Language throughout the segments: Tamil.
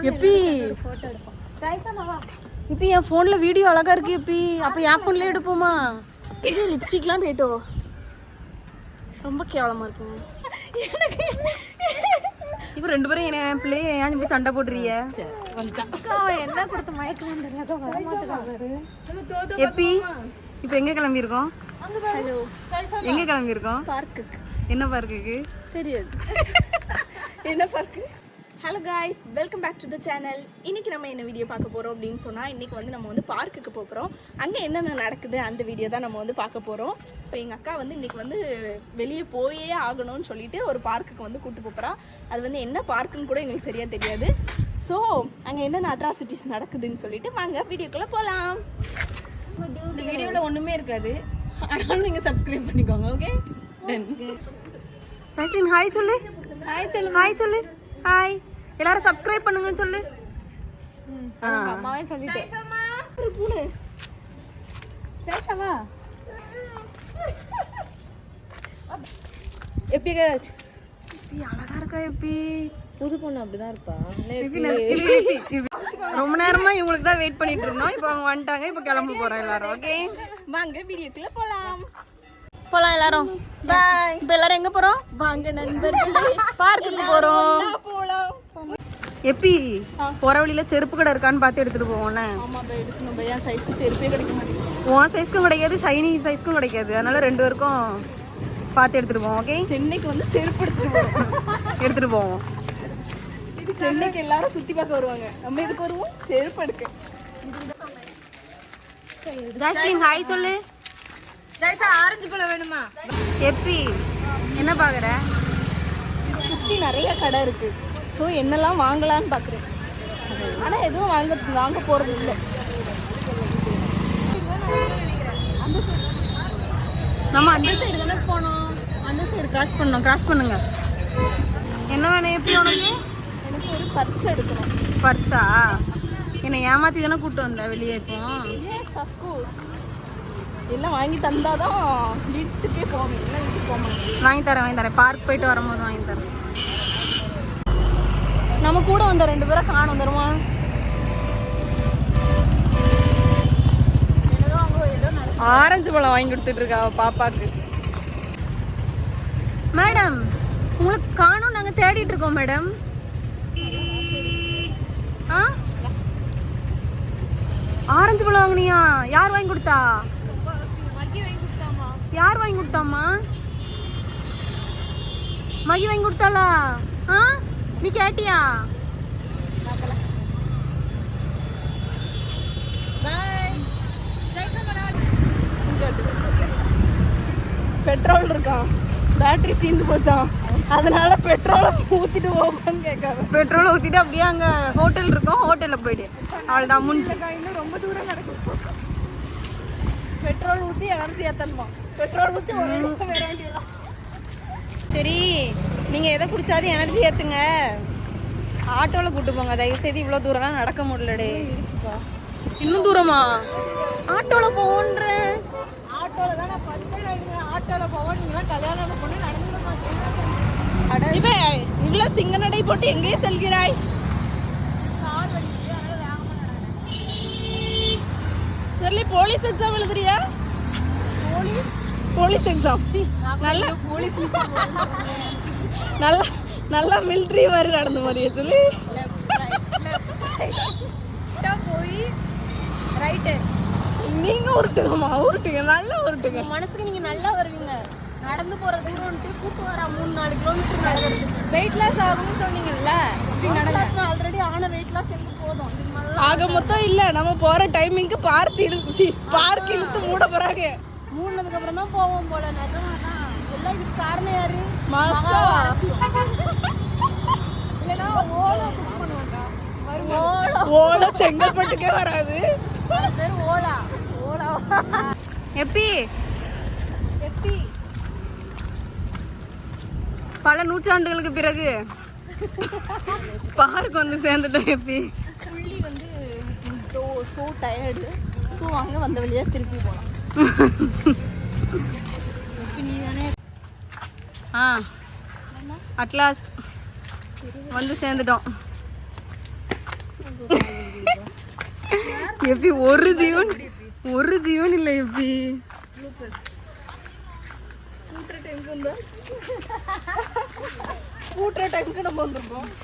எப்பி இப்போ என் ஃபோனில் வீடியோ அழகா இருக்கு எப்பி. அப்போ என் ஃபோன்லேயே எடுப்போமா? இது லிப்ஸ்டிக்லாம் போயிட்டோ ரொம்ப கேவலமாக இருக்குங்க. இப்போ 2 பேரும் என் பிள்ளைய ஏன் இப்படி சண்டை போடுறீங்க? என்ன கொடுத்த மயக்கம் எப்பி. இப்போ எங்கே கிளம்பியிருக்கோம்? எங்கே கிளம்பியிருக்கோம்? பார்க்குக்கு. என்ன பார்க்குக்கு தெரியாது. என்ன park? Hello guys, welcome back to the channel. இன்றைக்கி நம்ம என்ன வீடியோ பார்க்க போகிறோம் அப்படின்னு சொன்னால், இன்றைக்கி வந்து நம்ம வந்து பார்க்குக்கு போகிறோம். அங்கே என்னென்ன நடக்குது அந்த வீடியோ தான் நம்ம வந்து பார்க்க போகிறோம். இப்போ எங்கள் அக்கா வந்து இன்றைக்கி வந்து வெளியே போயே ஆகணும்னு சொல்லிட்டு ஒரு பார்க்குக்கு வந்து கூப்பிட்டு போகிறா. அது வந்து என்ன பார்க்குன்னு கூட எங்களுக்கு சரியாக தெரியாது. ஸோ அங்கே என்னென்ன அட்ராசிட்டிஸ் நடக்குதுன்னு சொல்லிட்டு வாங்க வீடியோக்குள்ளே போகலாம். இந்த வீடியோவில் ஒன்றுமே இருக்காது, ஆனாலும் நீங்கள் சப்ஸ்கிரைப் பண்ணிக்கோங்க. Okay done. ஹாய் சொல்லு. ஹாய் சொல்லு. ஹாய் சொல்லு. ஹாய். எல்லாரும் சப்ஸ்கிரைப் பண்ணுங்கன்னு சொல்லு. அம்மாவே சொல்லிட்டேன். பூனை பேசவா? எப்படி அழகா இருக்கா எப்பி? புது பொண்ணு அப்படிதான் இருப்பா. ரொம்ப நேரமா இவங்களுக்கு தான் வெயிட் பண்ணிட்டு இருந்தோம். இப்போ அவங்க வந்துட்டாங்க. இப்போ கிளம்ப போறோம் எல்லாரும். ஓகே வாங்க வீடியோக்குள்ள போலாம். போலாம் எல்லாரும். பாய். இப்போ எல்லாரும் எங்க போறோம்? வாங்க நண்பர்களே, பார்க்குக்கு போறோம். போலாம். எப்பி போற வழியில செருப்பு கடை இருக்கான்னு பார்த்து எடுத்துட்டு போவோம்ல. ஆமா பை, எடுக்கணும் பை. என் சைஸ்க்கு செருப்பே கிடைக்க மாட்டேங்குது. உன் சைஸ்க்கும் கிடைக்காது, ஷைனி சைஸ்க்கும் கிடைக்காது. அதனால 2 பேருக்கும் பார்த்து எடுத்துட்டு போவோம். ஓகே. சென்னைக்கு வந்து செருப்பு எடுத்துட்டு போவோம். சென்னைக்கு எல்லாரும் சுத்தி பார்க்க வருவாங்க, நம்ம இதுக்கு வருவோம் செருப்பு எடுக்க. ஜாஸ்மின் ஹாய் சொல்லு. ஜெய்சா ஆரஞ்சு பழம் வேணுமா? எப்பி என்ன பாக்குற? சுத்தி நிறைய கடை இருக்கு. ஸோ என்னெல்லாம் வாங்கலான்னு பார்க்குறேன். ஆனால் எதுவும் வாங்க போகிறது இல்லை. நம்ம அந்த சைடு தானே போனோம். அந்த சைடு கிராஸ் பண்ணோம். கிராஸ் பண்ணுங்க. என்ன வேணும் எப்படி உனக்கு? எனக்கு ஒரு பர்ஸ் எடுக்கணும். பர்ஸா? என்னை ஏமாற்றி தானே கூப்பிட்டு வந்த வெளியே? இப்போ எஸ் அஃப்கோர்ஸ். எல்லாம் வாங்கி தந்தாதான் வீட்டுக்கே போவேன். எல்லாம் வீட்டுக்கு போக மாட்டேன். வாங்கி தரேன். பார்க் போயிட்டு வரும்போது வாங்கி தரேன். நம்ம கூட வந்த 2 பேரை காணும் தருமா? ஆரஞ்சு பழம் வாங்கி கொடுத்துட்டு இருக்கா பாப்பாக்கு. மேடம் உங்களுக்கு காணும், நாங்க தேடிட்டு இருக்கோம் மேடம். ஆரஞ்சு பழம் வாங்கினியா? யார் வாங்கி கொடுத்தா? யார் வாங்கி கொடுத்தாமா? மகி வாங்கி கொடுத்தாளா? நீ கேட்டியா? பெட்ரோல் இருக்கான், பேட்டரி தீர்ந்து போச்சான். அதனால பெட்ரோலை ஊத்திட்டு போவான்னு கேட்காது. பெட்ரோலை ஊத்திட்டு அப்படியே அங்க ஹோட்டல் இருக்கும், ஹோட்டல்ல போயிடு. அவ்வளோதான் முடிஞ்சு. இன்னும் ரொம்ப தூரம் நடக்கும். பெட்ரோல் ஊற்றி எனர்ஜி ஏற்றணுமா? பெட்ரோல் ஊற்றி ஒரு இடத்துல வேற வேண்டியதான். சரி, நீங்கள் எதை குடிச்சாது எனர்ஜி ஏற்றுங்க. ஆட்டோவில் கூப்பிட்டு போங்க தயவுசெய்து. இவ்வளோ தூரம்லாம் நடக்க முடியலடே. இன்னும் தூரமா? ஆட்டோவில் போன்றேன். ஆட்டோவில் தான் நான் ஃபஸ்ட் ஆட்டோவில் போவோம். நீங்களாம் கல்யாணம் பொண்ணு நடந்துட மாட்டேன். இப்போ இவ்வளோ சிங்க நடை போட்டு எங்கேயே செல்கிறாய்? சரி, போலீஸ் எக்ஸாம் எழுதுறியா? போலீஸ் எக்ஸாம் நல்ல போலீஸ் நல்லா மிலிட்ரி மாதிரி நடந்த மாதிரியே சொல்லி போய் ரைட்டு. நீங்க உருட்டுங்கம்மா, உருட்டுங்க, நல்லா உருட்டுங்க. மனசுக்கு நீங்க நல்லா வருவீங்க. நடந்து போற தூரம் கூட்டு வர 3-4 கிலோமீட்டர் நடக்கிறது. வெயிட் லாஸ் ஆகணும்னு சொன்னீங்கல்ல, ஆல்ரெடி ஆன வெயிட் லாஸ் எங்க போதும். ஆக மொத்தம் இல்ல, நம்ம போற டைமிங்க்கு பார்க் இழுத்து மூட போறாங்க. மூடினதுக்கு அப்புறம் தான் போவோம் போல. நிஜமாதான். எல்லாம் இதுக்கு காரணம் யாரு? இல்லைன்னா ஓலா புக் பண்ணுவாங்க. ஓலா செங்கல்பட்டுக்கே வராது. பேர் ஓலா. எப்பி பல நூற்றாண்டுகளுக்கு பிறகு பார்க் வந்து சேர்ந்துட்டோம். எப்பி புள்ளி வந்து ஸோ டயர்டு. ஸோ அங்கே வந்த வழியாக திருப்பி போகலாம். அட்லாஸ்ட் வந்து சேர்ந்துட்டோம். எப்படி ஒரு ஜீவன் இல்லை எப்படி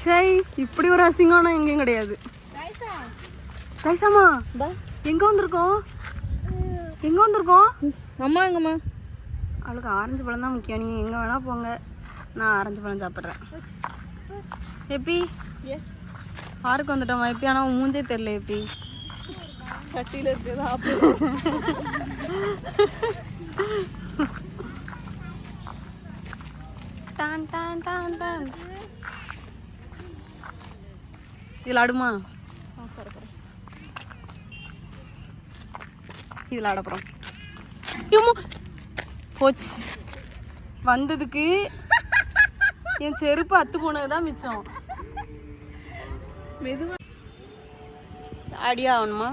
சரி இப்படி ஒரு அசிங்கம் எங்கேயும் கிடையாது. கைசாமா எங்க வந்திருக்கோம் அம்மா எங்கம்மா? அவளுக்கு ஆரஞ்சு பழம் தான் முக்கியம். நீ எங்க வேணா போங்க, நான் ஆரஞ்சு பழம் சாப்பிட்றேன். எப்பி எஸ் பார்க்கு வந்துட்டோமா எப்பி? ஆனால் மூஞ்சே தெரியல எப்பி. கட்டியில் இருக்குதா? டான் டான் டான் டான். இதில் ஆடுமா? இதில் ஆடப்புறம் போச்சு. வந்ததுக்கு என் செருப்பு அத்து போனது தான் மிச்சம். மெதுவா ஆடியா ஆகணுமா?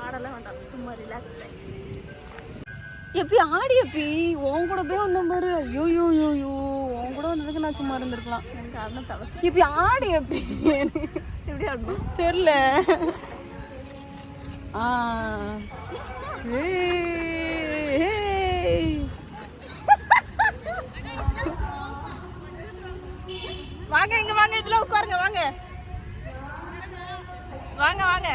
ஆடலாம் வேண்டாம், சும்மா ரிலாக்ஸ் டைம். எப்பி ஆடி எப்பி உன் கூட போய் வந்தேன் பாரு. ஐயோ உன் கூட வந்ததுக்கு நான் சும்மா இருந்திருக்கலாம். எனக்கு அண்ணன் தவச்சு இப்படி ஆடி எப்படி எப்படி ஆடணும் தெரில. வாங்க இங்க வாங்க, இதுல உட்காருங்க. வாங்க வாங்க வாங்க.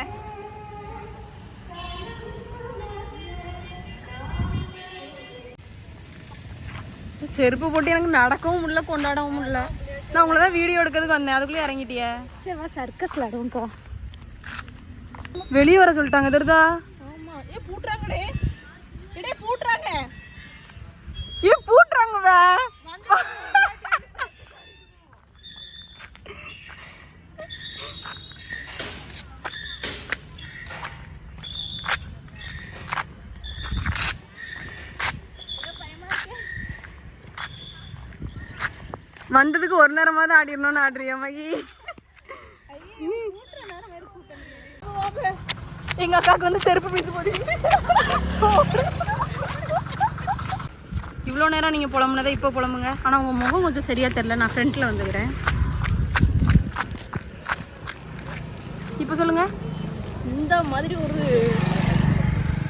செருப்பு போட்டு எனக்கு நடக்கவும் முடியல, கொண்டாடவும் முடியல. நான் உங்களை தான் வீடியோ எடுக்கிறதுக்கு வந்தேன், அதுக்குள்ளே இறங்கிட்டிய. சரி வா, சர்க்கஸ்ல ஆடுவோம்க்கா. வெளியே வர சொல்லிட்டாங்க தெரியுதா? ஆமா. பூட்டுறாங்கடே, இடே பூட்டுறாங்க. பூட்டுறாங்க. வந்ததுக்கு ஒரு நேரமா தான் ஆடிடணும்னு ஆடுறியா மகி? எங்க அக்காவுக்கு வந்து செருப்பு பிடிச்சு போகுது. இவ்வளோ நேரம் நீங்கள் புலம்புனதை இப்போ புலம்புங்க. ஆனால் உங்கள் முகம் கொஞ்சம் சரியாக தெரில, நான் ஃப்ரண்ட்டில் வந்துக்கிறேன். இப்போ சொல்லுங்கள். இந்த மாதிரி ஒரு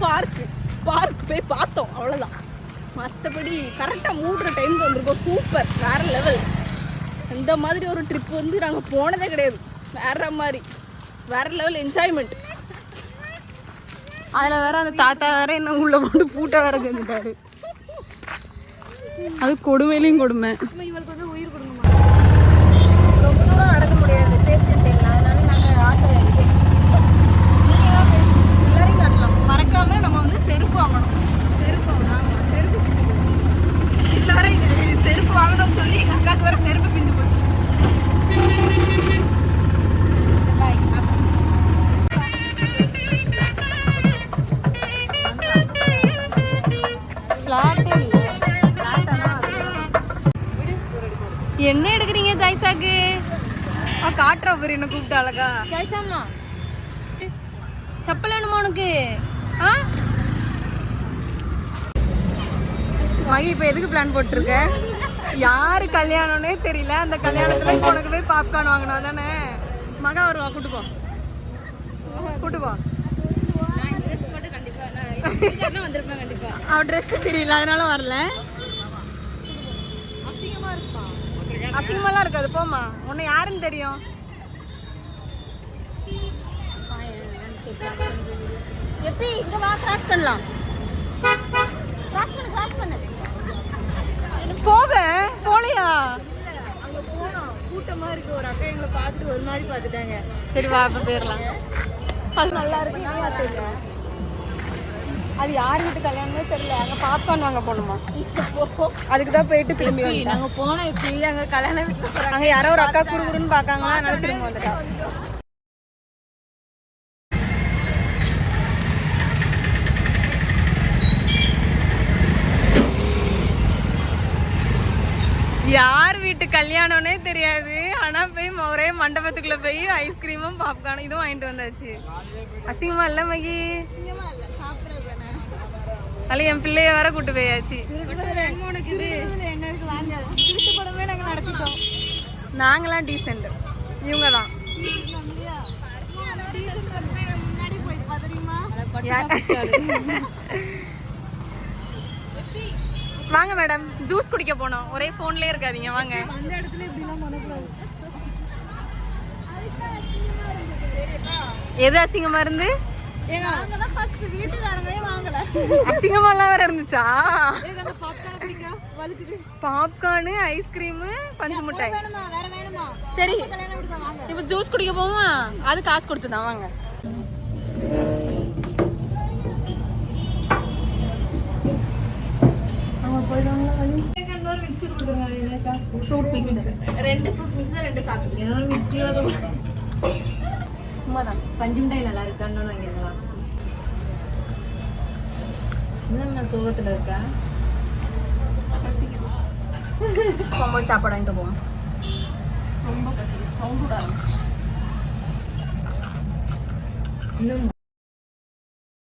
பார்க் போய் பார்த்தோம், அவ்வளோதான். மற்றபடி கரெக்டாக மூடுற டைமுக்கு வந்திருக்கோம். சூப்பர், வேறு லெவல். இந்த மாதிரி ஒரு ட்ரிப் வந்து நாங்கள் போனதே கிடையாது. வேறு லெவல் என்ஜாய்மெண்ட். அதில் வேற அந்த தாத்தா வேற என்ன உள்ள போட்டு பூட்டை வேற செஞ்சுட்டாரு. அது கொடுமையிலையும் கொடுமை. இவளுக்கு வந்து உயிர் கொடுங்க. ரொம்ப தூரம் நடக்க முடியாது, பேஷண்ட் இல்லை. அதனால நாங்கள் ஆட்டோ எல்லாரையும் காட்டலாம். மறக்காம நம்ம வந்து செருப்பு வாங்கணும். செருப்பு பிஞ்சு போச்சு. இதில் வர செருப்பு வாங்கணும்னு சொல்லி எங்கள் அக்காவுக்கு வர செருப்பு பிஞ்சு போச்சு. என்ன எடுக்கிறீங்க ஜாய்சாக்கு? காட்டுற பேர் என்ன கூப்பிட்டு அழகா? ஜாய்சாமா செப்பல் வேணுமா உனக்கு? மகி இப்போ எதுக்கு பிளான் போட்டிருக்க? யாரு கல்யாணம்னே தெரியல. அந்த கல்யாணத்துல இப்போ உனக்கு போய் பாப்கார்ன் வாங்கினா தானே? மகா வருவா, கூட்டுப்போ. அவ ட்ரெஸ் தெரியல, அதனால வரல. அசிங்கமாலாம் இருக்காது, போமா. உன்னை யாருன்னு தெரியும்? எப்படி இங்க வா, கிராஸ் பண்ணலாம். கிராஸ் பண்ணு. போவேன், போலையா? அங்க போனோம், கூட்டமா இருக்கு. ஒரு அக்கா எங்களை பார்த்துட்டு ஒரு மாதிரி பார்த்துட்டாங்க. சரி வா, இப்ப போயிடலாம். அது நல்லா இருக்கு, நான் பார்த்துருக்கேன். அது யார் வீட்டு கல்யாணமே தெரியல. அங்கே பாப்கார்ன் வாங்க போகணுமா? அதுக்கு தான் போயிட்டு திரும்பி வந்து நாங்கள் போனோம். எப்படி அங்கே கல்யாணம் வீட்டுக்கு போகிறாங்க. அங்கே யாரோ ஒரு அக்கா குறுகுறுன்னு பார்க்காங்களா, அதனால திரும்பி வந்துட்டோம். யார் வீட்டு கல்யாணம்னே தெரியாது. ஆனால் போய் ஒரே மண்டபத்துக்குள்ளே போய் ஐஸ்கிரீமும் பாப்கார்னும் இதுவும் வாங்கிட்டு வந்தாச்சு. அசிங்கமா இல்லை மகி? அதில் என் பிள்ளைய வர கூட்டு போயாச்சு. நாங்களாம் டீசெண்ட், இவங்க தான். வாங்க மேடம், ஜூஸ் குடிக்க போனோம். ஒரே போன்லயே இருக்காதீங்க, வாங்க. அந்த இடத்துல இப்படி எல்லாம் பண்ணக்கூடாது. எது அசிங்கமா இருந்து? வீட்டுக்காரங்களே வாங்கல, அசிங்கமாலாம் வேற இருந்துச்சா? வழுக்குது. பாப்கார்னு, ஐஸ்கிரீமு, பஞ்சு மிட்டாய். வேற வேணுமா? சரி, இப்போ ஜூஸ் குடிக்க போமா? அது காசு கொடுத்து தான், வாங்க. ஃப்ரூட் மிக்ஸ், 2 ஃப்ரூட் மிக்ஸ், 2 சாப்பிட்டு. ஏதோ ஒரு மிக்ஸியில் சும்மா தான். பஞ்சு மிட்டாய் நல்லா இருக்கான்னு வாங்கிருக்கலாம். இன்னும் சோகத்தில் இருக்கா? போகும்போது சாப்பாடு வாங்கிட்டு போவோம். ரொம்ப பசிக்குது, சவுண்ட் விட ஆரம்பிச்சு. இன்னும்